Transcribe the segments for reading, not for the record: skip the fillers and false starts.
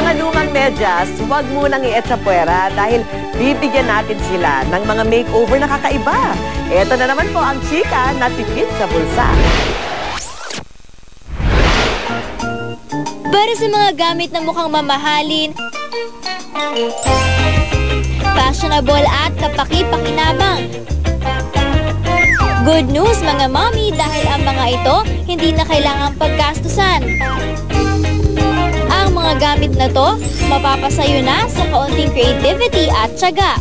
mga lumang medyas, huwag munang i-etsapuera dahil bibigyan natin sila ng mga makeover na kakaiba. Ito na naman po ang chika na tipid sa bulsa. Para sa mga gamit na mukhang mamahalin, fashionable at kapaki-pakinabang. Good news mga mommy dahil ang mga ito hindi na kailangang paggastusan. Ang mga gamit na to, mapapasayo na sa kaunting creativity at tiyaga.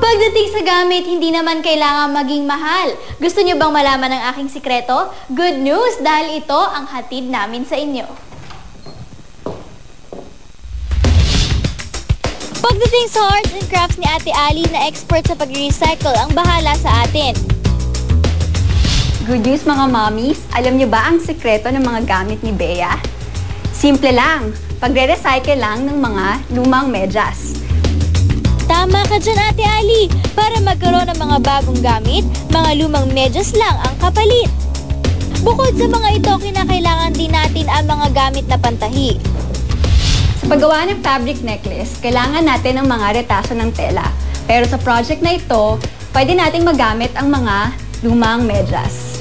Pagdating sa gamit, hindi naman kailangan maging mahal. Gusto nyo bang malaman ang aking sikreto? Good news dahil ito ang hatid namin sa inyo. Pagdating sa arts and crafts ni Ate Ali na expert sa pag-recycle ang bahala sa atin. Good news mga mommies, alam niyo ba ang sikreto ng mga gamit ni Bea? Simple lang, pagre-recycle lang ng mga lumang medyas. Tama ka dyan Ate Ali, para magkaroon ng mga bagong gamit, mga lumang medyas lang ang kapalit. Bukod sa mga ito, kinakailangan din natin ang mga gamit na pantahi. Sa paggawa ng fabric necklace, kailangan natin ng mga retaso ng tela. Pero sa project na ito, pwede nating magamit ang mga lumang medyas.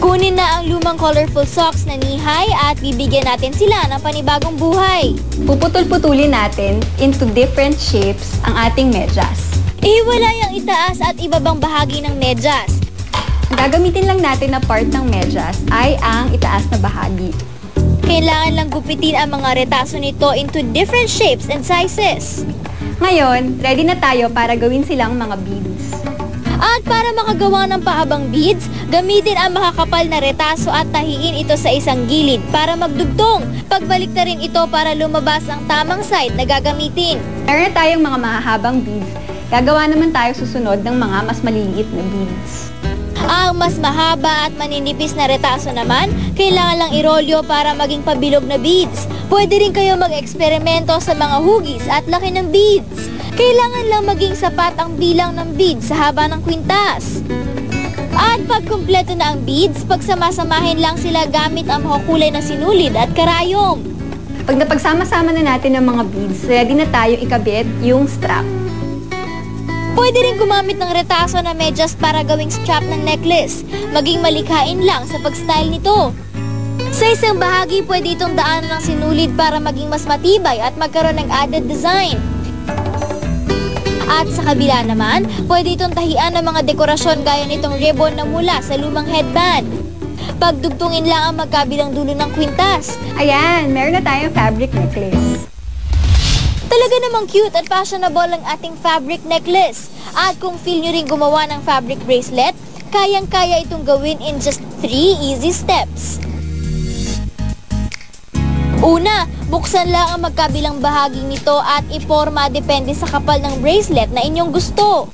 Kunin na ang lumang colorful socks na nihay at bibigyan natin sila ng panibagong buhay. Puputol-putulin natin into different shapes ang ating medyas. Ihiwalay ang itaas at ibabang bahagi ng medyas. Ang gagamitin lang natin na part ng medyas ay ang itaas na bahagi. Kailangan lang gupitin ang mga retaso nito into different shapes and sizes. Ngayon, ready na tayo para gawin silang mga beads. At para makagawa ng pahabang beads, gamitin ang makakapal na retaso at tahiin ito sa isang gilid para magdugtong. Pagbalik na rin ito para lumabas ang tamang side na gagamitin. Meron na tayong mga mahahabang beads. Gagawa naman tayo susunod ng mga mas maliliit na beads. Ang mas mahaba at maninipis na retaso naman, kailangan lang irolyo para maging pabilog na beads. Pwede rin kayo mag-eksperimento sa mga hugis at laki ng beads. Kailangan lang maging sapat ang bilang ng beads sa haba ng kwintas. At pag kumpleto na ang beads, pagsamasamahin lang sila gamit ang makukulay na sinulid at karayom. Pag napagsama-sama na natin ang mga beads, ready na tayo ikabit yung strap. Pwede rin gumamit ng retaso na medyas para gawing strap ng necklace. Maging malikhain lang sa pag-style nito. Sa isang bahagi, pwede itong daanan ng sinulid para maging mas matibay at magkaroon ng added design. At sa kabila naman, pwede itong tahian ng mga dekorasyon gaya nitong ribbon na mula sa lumang headband. Pagdugtungin lang ang magkabilang dulo ng kwintas. Ayan, meron na tayong fabric necklace. Talaga namang cute at fashionable ang ating fabric necklace. At kung feel nyo rin gumawa ng fabric bracelet, kayang-kaya itong gawin in just 3 easy steps. Una, buksan lang ang magkabilang bahagi nito at iporma depende sa kapal ng bracelet na inyong gusto.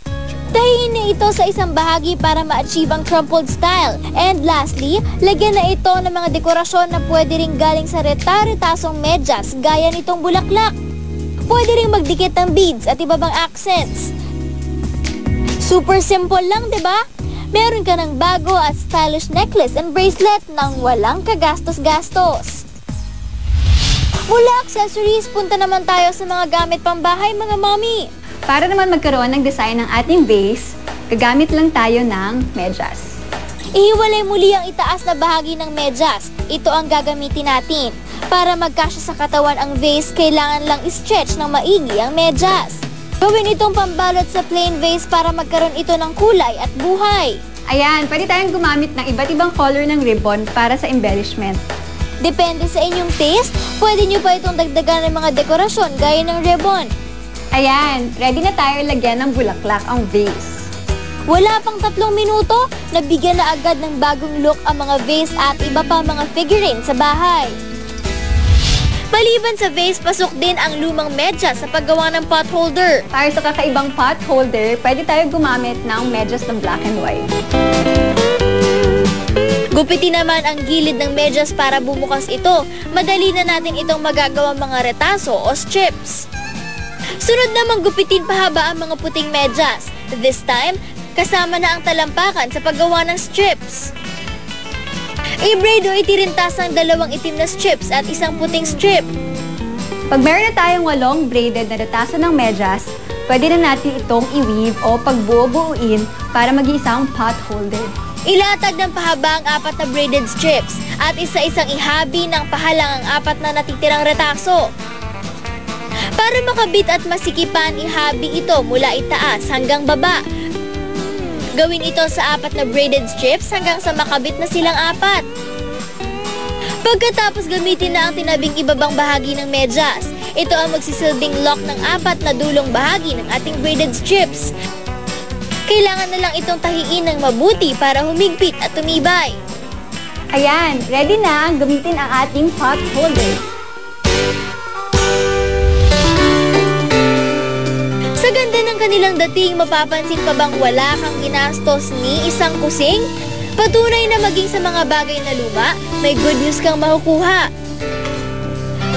Tahiin na ito sa isang bahagi para ma-achieve ang crumpled style. And lastly, lagyan na ito ng mga dekorasyon na pwede rin galing sa reta-retasong medyas gaya nitong bulaklak. Pwede rin magdikit ng beads at iba pang accents. Super simple lang, diba? Meron ka ng bago at stylish necklace and bracelet nang walang kagastos-gastos. Mula accessories, punta naman tayo sa mga gamit pambahay, mga mommy. Para naman magkaroon ng design ng ating vase, gagamit lang tayo ng medyas. Ihiwalay muli ang itaas na bahagi ng medyas. Ito ang gagamitin natin. Para magkasya sa katawan ang vase, kailangan lang i-stretch ng maigi ang medyas. Gawin itong pambalot sa plain vase para magkaroon ito ng kulay at buhay. Ayan, pwede tayong gumamit ng iba't ibang color ng ribbon para sa embellishment. Depende sa inyong taste, pwede nyo pa itong dagdagan ng mga dekorasyon gaya ng ribbon. Ayan, ready na tayo lagyan ng bulaklak ang vase. Wala pang 3 minuto, nabigyan na agad ng bagong look ang mga vase at iba pa mga figurine sa bahay. Maliban sa vase, pasok din ang lumang medyas sa paggawa ng pot holder. Para sa kakaibang pot holder, pwede tayo gumamit ng medyas na black and white. Gupitin naman ang gilid ng medyas para bumukas ito. Madali na natin itong magagawa mga retaso o strips. Sunod naman gupitin pahaba ang mga puting medyas. This time, kasama na ang talampakan sa paggawa ng strips. I-braid o itirintas ang 2 itim na strips at 1 puting strip. Pag meron na tayong 8 braided na retaso ng medyas, pwede na natin itong i-weave o pagbuo-buuin para mag-iisang pot holder. Ilatag ng pahaba ang 4 na braided strips at isa-isang ihabi ng pahalang ang 4 na natitirang retaso. Para makabit at masikipan, ihabi ito mula itaas hanggang baba. Gawin ito sa 4 na braided strips hanggang sa makabit na silang 4. Pagkatapos gamitin na ang tinabing ibabang bahagi ng medyas, ito ang magsisilbing lock ng 4 na dulong bahagi ng ating braided strips. Kailangan na lang itong tahiin ng mabuti para humigpit at tumibay. Ayan, ready na ang gamitin ang ating pot holder. Sa ganda ng kanilang dating, mapapansin pa bang wala kang ginastos ni isang kusing? Patunay na maging sa mga bagay na luma, may good news kang makukuha.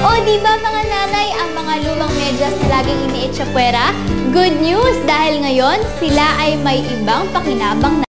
O diba mga nanay, ang mga lumang medyas na laging iniitsapuera? Good news dahil ngayon sila ay may ibang pakinabang na